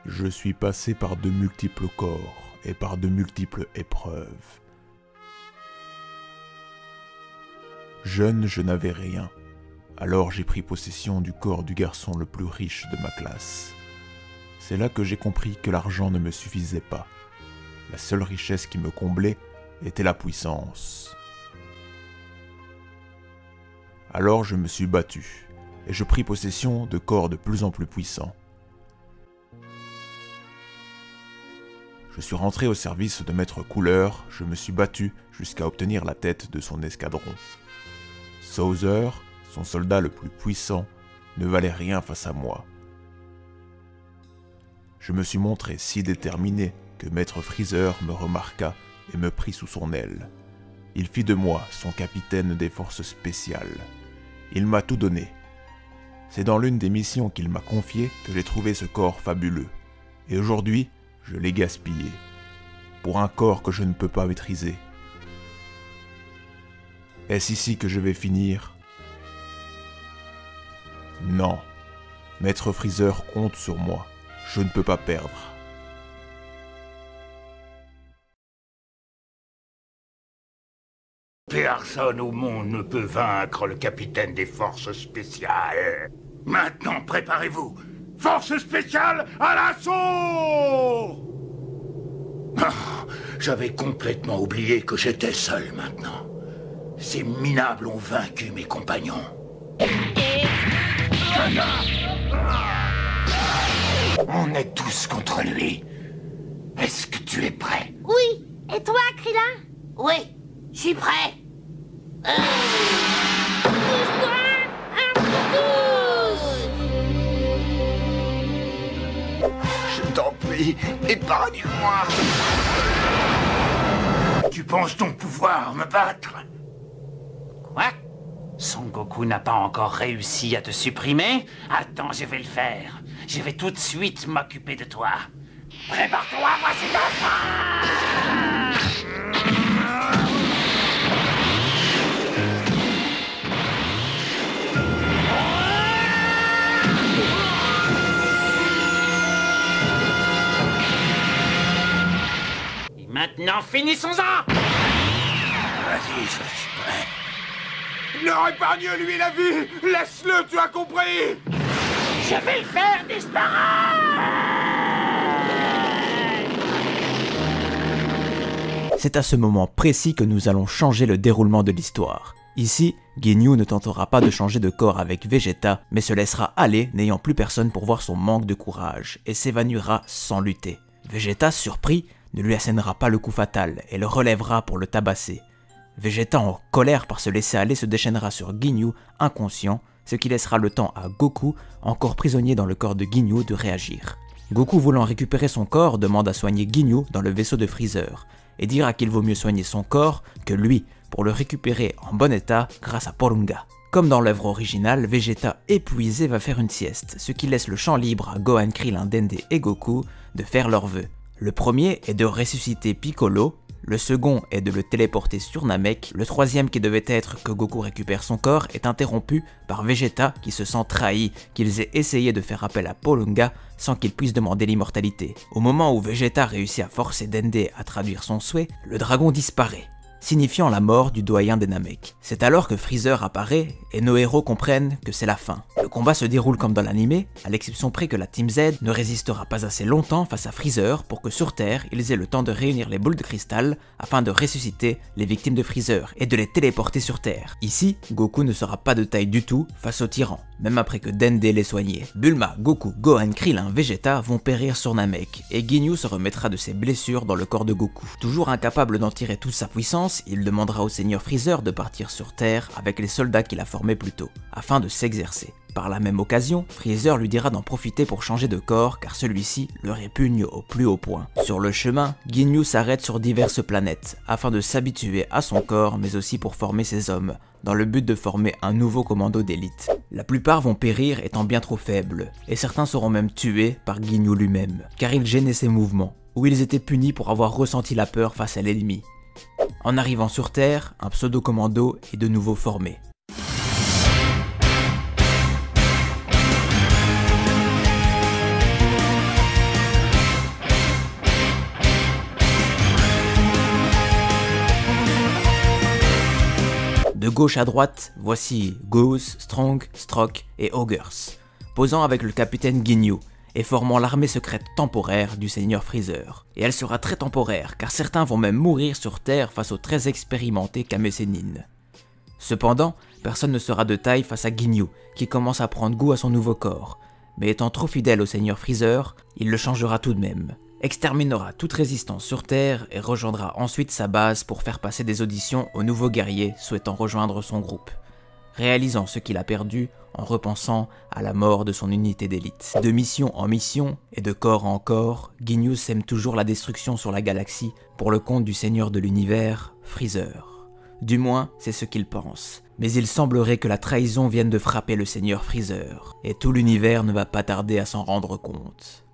Je suis passé par de multiples corps et par de multiples épreuves. Jeune, je n'avais rien. Alors j'ai pris possession du corps du garçon le plus riche de ma classe. C'est là que j'ai compris que l'argent ne me suffisait pas. La seule richesse qui me comblait était la puissance. Alors je me suis battu, et je pris possession de corps de plus en plus puissants. Je suis rentré au service de Maître Couleur, je me suis battu jusqu'à obtenir la tête de son escadron. Sauzer, son soldat le plus puissant, ne valait rien face à moi. Je me suis montré si déterminé que Maître Freezer me remarqua et me prit sous son aile. Il fit de moi son capitaine des forces spéciales. Il m'a tout donné. C'est dans l'une des missions qu'il m'a confiées que j'ai trouvé ce corps fabuleux. Et aujourd'hui, je l'ai gaspillé. Pour un corps que je ne peux pas maîtriser. Est-ce ici que je vais finir? Non. Maître Freezer compte sur moi. Je ne peux pas perdre. Personne au monde ne peut vaincre le capitaine des forces spéciales. Maintenant, préparez-vous. Forces spéciales à l'assaut! J'avais complètement oublié que j'étais seul maintenant. Ces minables ont vaincu mes compagnons. On est tous contre lui. Est-ce que tu es prêt? Oui. Et toi, Krillin? Oui, je suis prêt. Pousse-toi un peu tous. Je t'en prie, épargne-moi. Tu penses donc pouvoir me battre? Quoi? Son Goku n'a pas encore réussi à te supprimer? Attends, je vais le faire. Je vais tout de suite m'occuper de toi. Prépare-toi, voici ta fin! Et maintenant, finissons-en! Vas-y, je suis prêt. Leur épargne-lui la vie! Laisse-le, tu as compris! Je vais le faire disparaître! C'est à ce moment précis que nous allons changer le déroulement de l'histoire. Ici, Ginyu ne tentera pas de changer de corps avec Vegeta, mais se laissera aller, n'ayant plus personne pour voir son manque de courage, et s'évanouira sans lutter. Vegeta, surpris, ne lui assénera pas le coup fatal, et le relèvera pour le tabasser. Vegeta, en colère par se laisser aller, se déchaînera sur Ginyu, inconscient, ce qui laissera le temps à Goku, encore prisonnier dans le corps de Ginyu, de réagir. Goku, voulant récupérer son corps, demande à soigner Ginyu dans le vaisseau de Freezer, et dira qu'il vaut mieux soigner son corps que lui, pour le récupérer en bon état grâce à Porunga. Comme dans l'œuvre originale, Vegeta épuisé va faire une sieste, ce qui laisse le champ libre à Gohan, Krillin, Dende et Goku de faire leurs vœux. Le premier est de ressusciter Piccolo, le second est de le téléporter sur Namek, le troisième qui devait être que Goku récupère son corps est interrompu par Vegeta qui se sent trahi qu'ils aient essayé de faire appel à Porunga sans qu'il puisse demander l'immortalité. Au moment où Vegeta réussit à forcer Dende à traduire son souhait, le dragon disparaît, signifiant la mort du doyen des Namek. C'est alors que Freezer apparaît et nos héros comprennent que c'est la fin. Le combat se déroule comme dans l'anime, à l'exception près que la Team Z ne résistera pas assez longtemps face à Freezer pour que sur Terre, ils aient le temps de réunir les boules de cristal afin de ressusciter les victimes de Freezer et de les téléporter sur Terre. Ici, Goku ne sera pas de taille du tout face au tyran, même après que Dende l'ait soigné. Bulma, Goku, Gohan, Krillin, Vegeta vont périr sur Namek, et Ginyu se remettra de ses blessures dans le corps de Goku. Toujours incapable d'en tirer toute sa puissance, il demandera au Seigneur Freezer de partir sur Terre avec les soldats qu'il a formés plus tôt, afin de s'exercer. Par la même occasion, Freezer lui dira d'en profiter pour changer de corps car celui-ci le répugne au plus haut point. Sur le chemin, Ginyu s'arrête sur diverses planètes, afin de s'habituer à son corps mais aussi pour former ses hommes, dans le but de former un nouveau commando d'élite. La plupart vont périr étant bien trop faibles, et certains seront même tués par Ginyu lui-même, car il gênait ses mouvements, ou ils étaient punis pour avoir ressenti la peur face à l'ennemi. En arrivant sur Terre, un pseudo-commando est de nouveau formé. gauche à droite, voici Goose, Strong, Stroke et Augurs, posant avec le capitaine Ginyu et formant l'armée secrète temporaire du Seigneur Freezer. Et elle sera très temporaire, car certains vont même mourir sur Terre face au très expérimenté Kame Sennin. Cependant, personne ne sera de taille face à Ginyu, qui commence à prendre goût à son nouveau corps, mais étant trop fidèle au Seigneur Freezer, il le changera tout de même, exterminera toute résistance sur Terre et rejoindra ensuite sa base pour faire passer des auditions aux nouveaux guerriers souhaitant rejoindre son groupe, réalisant ce qu'il a perdu en repensant à la mort de son unité d'élite. De mission en mission et de corps en corps, Ginyu sème toujours la destruction sur la galaxie pour le compte du Seigneur de l'Univers, Freezer. Du moins, c'est ce qu'il pense. Mais il semblerait que la trahison vienne de frapper le Seigneur Freezer, et tout l'univers ne va pas tarder à s'en rendre compte.